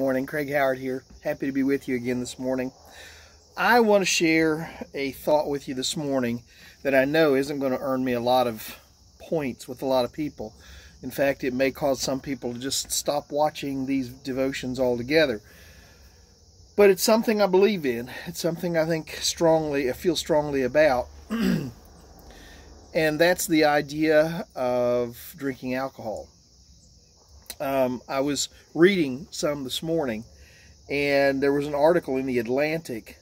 Morning, Craig Howard here. Happy to be with you again this morning. I want to share a thought with you this morning that I know isn't going to earn me a lot of points with a lot of people. In fact, it may cause some people to just stop watching these devotions altogether. But it's something I believe in. It's something I feel strongly about. And that's the idea of drinking alcohol. I was reading some this morning, and there was an article in The Atlantic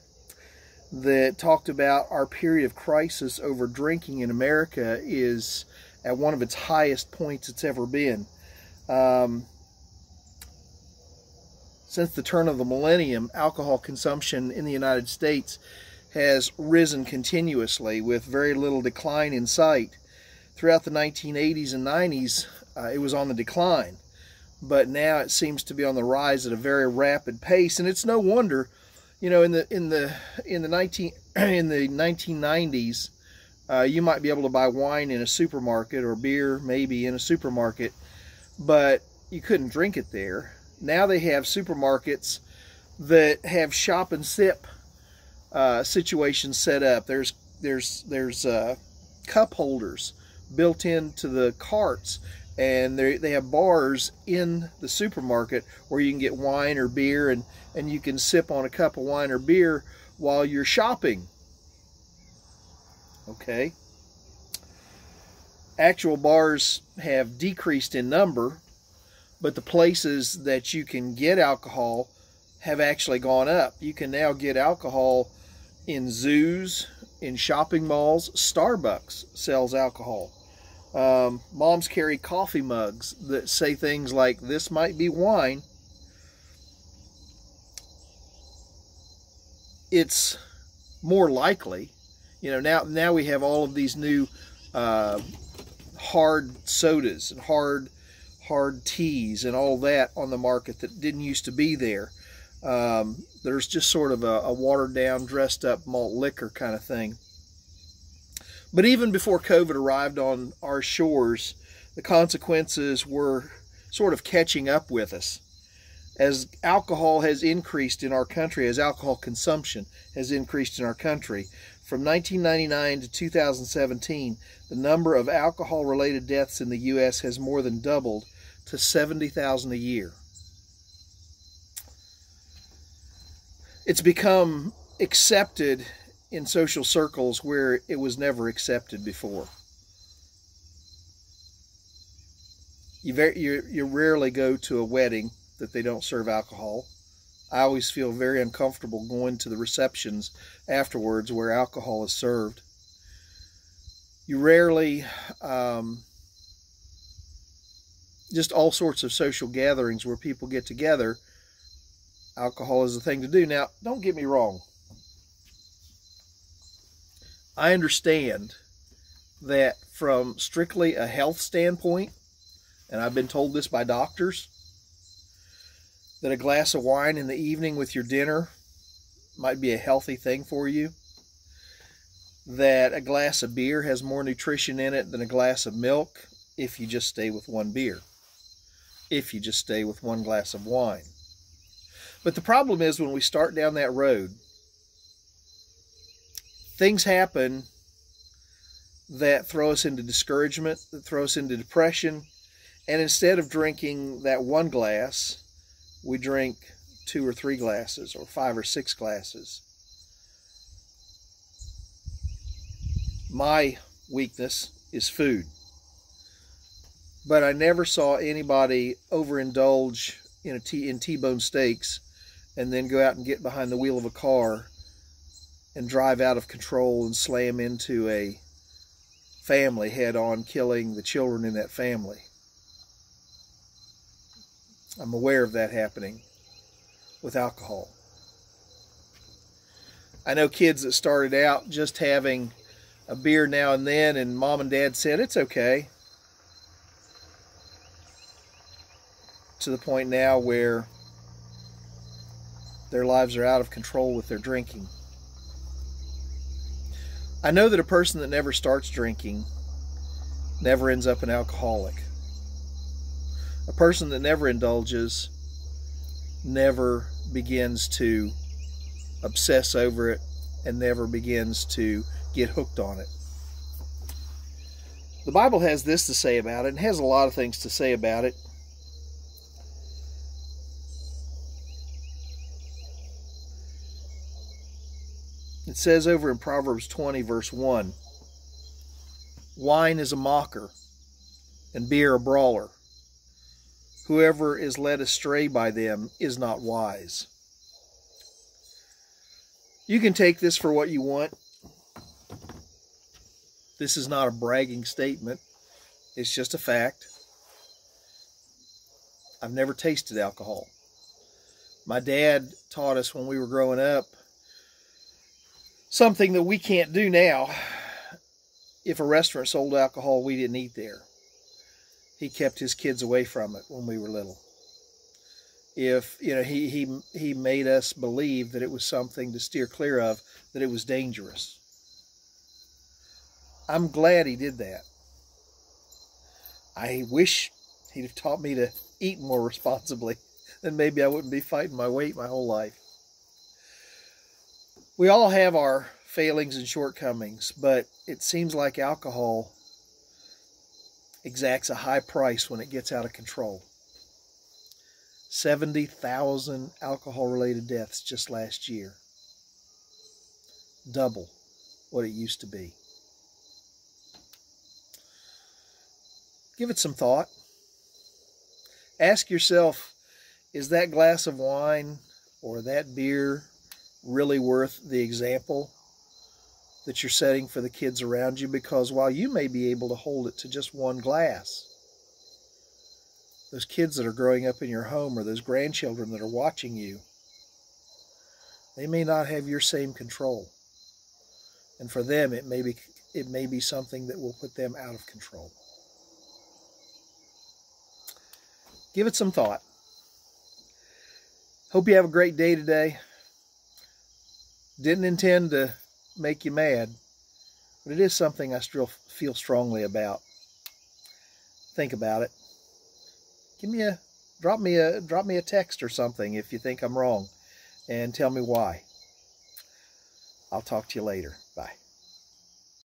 that talked about our period of crisis over drinking in America is at one of its highest points it's ever been. Since the turn of the millennium, alcohol consumption in the United States has risen continuously with very little decline in sight. Throughout the 1980s and 90s, it was on the decline. But now it seems to be on the rise at a very rapid pace, and it's no wonder. You know, in the 1990s, you might be able to buy wine in a supermarket or beer maybe in a supermarket, but you couldn't drink it there. Now they have supermarkets that have shop and sip situations set up. There's cup holders built into the carts. And they have bars in the supermarket where you can get wine or beer, and you can sip on a cup of wine or beer while you're shopping. Okay. Actual bars have decreased in number, but the places that you can get alcohol have actually gone up. You can now get alcohol in zoos, in shopping malls. Starbucks sells alcohol. Moms carry coffee mugs that say things like, "This might be wine." It's more likely, you know, now we have all of these new hard sodas and hard teas and all that on the market that didn't used to be there. There's just sort of a watered down, dressed up malt liquor kind of thing. But even before COVID arrived on our shores, the consequences were sort of catching up with us. As alcohol has increased in our country, as alcohol consumption has increased in our country, from 1999 to 2017, the number of alcohol-related deaths in the U.S. has more than doubled to 70,000 a year. It's become accepted in social circles where it was never accepted before. You rarely go to a wedding that they don't serve alcohol. I always feel very uncomfortable going to the receptions afterwards where alcohol is served. You rarely, just all sorts of social gatherings where people get together, alcohol is the thing to do. Now, don't get me wrong. I understand that from strictly a health standpoint, and I've been told this by doctors, that a glass of wine in the evening with your dinner might be a healthy thing for you, that a glass of beer has more nutrition in it than a glass of milk if you just stay with one beer, if you just stay with one glass of wine. But the problem is when we start down that road, things happen that throw us into discouragement, that throw us into depression, and instead of drinking that one glass, we drink 2 or 3 glasses or 5 or 6 glasses. My weakness is food, but I never saw anybody overindulge in T-bone steaks and then go out and get behind the wheel of a car and drive out of control and slam into a family head-on, killing the children in that family. I'm aware of that happening with alcohol. I know kids that started out just having a beer now and then, and mom and dad said, "It's okay," to the point now where their lives are out of control with their drinking. I know that a person that never starts drinking never ends up an alcoholic. A person that never indulges never begins to obsess over it and never begins to get hooked on it. The Bible has this to say about it, and has a lot of things to say about it. It says over in Proverbs 20, verse 1, wine is a mocker, and beer a brawler. Whoever is led astray by them is not wise. You can take this for what you want. This is not a bragging statement. It's just a fact. I've never tasted alcohol. My dad taught us when we were growing up something that we can't do now. If a restaurant sold alcohol, we didn't eat there. He kept his kids away from it when we were little. If, he made us believe that it was something to steer clear of, that it was dangerous. I'm glad he did that. I wish he'd have taught me to eat more responsibly. Then maybe I wouldn't be fighting my weight my whole life. We all have our failings and shortcomings, but it seems like alcohol exacts a high price when it gets out of control. 70,000 alcohol-related deaths just last year. Double what it used to be. Give it some thought. Ask yourself, is that glass of wine or that beer really worth the example that you're setting for the kids around you? Because while you may be able to hold it to just one glass, those kids that are growing up in your home or those grandchildren that are watching you, they may not have your same control. And for them, it may be something that will put them out of control. Give it some thought. Hope you have a great day today. Didn't intend to make you mad, but it is something I still feel strongly about. Think about it. Drop me a text or something if you think I'm wrong, and tell me why. I'll talk to you later. Bye.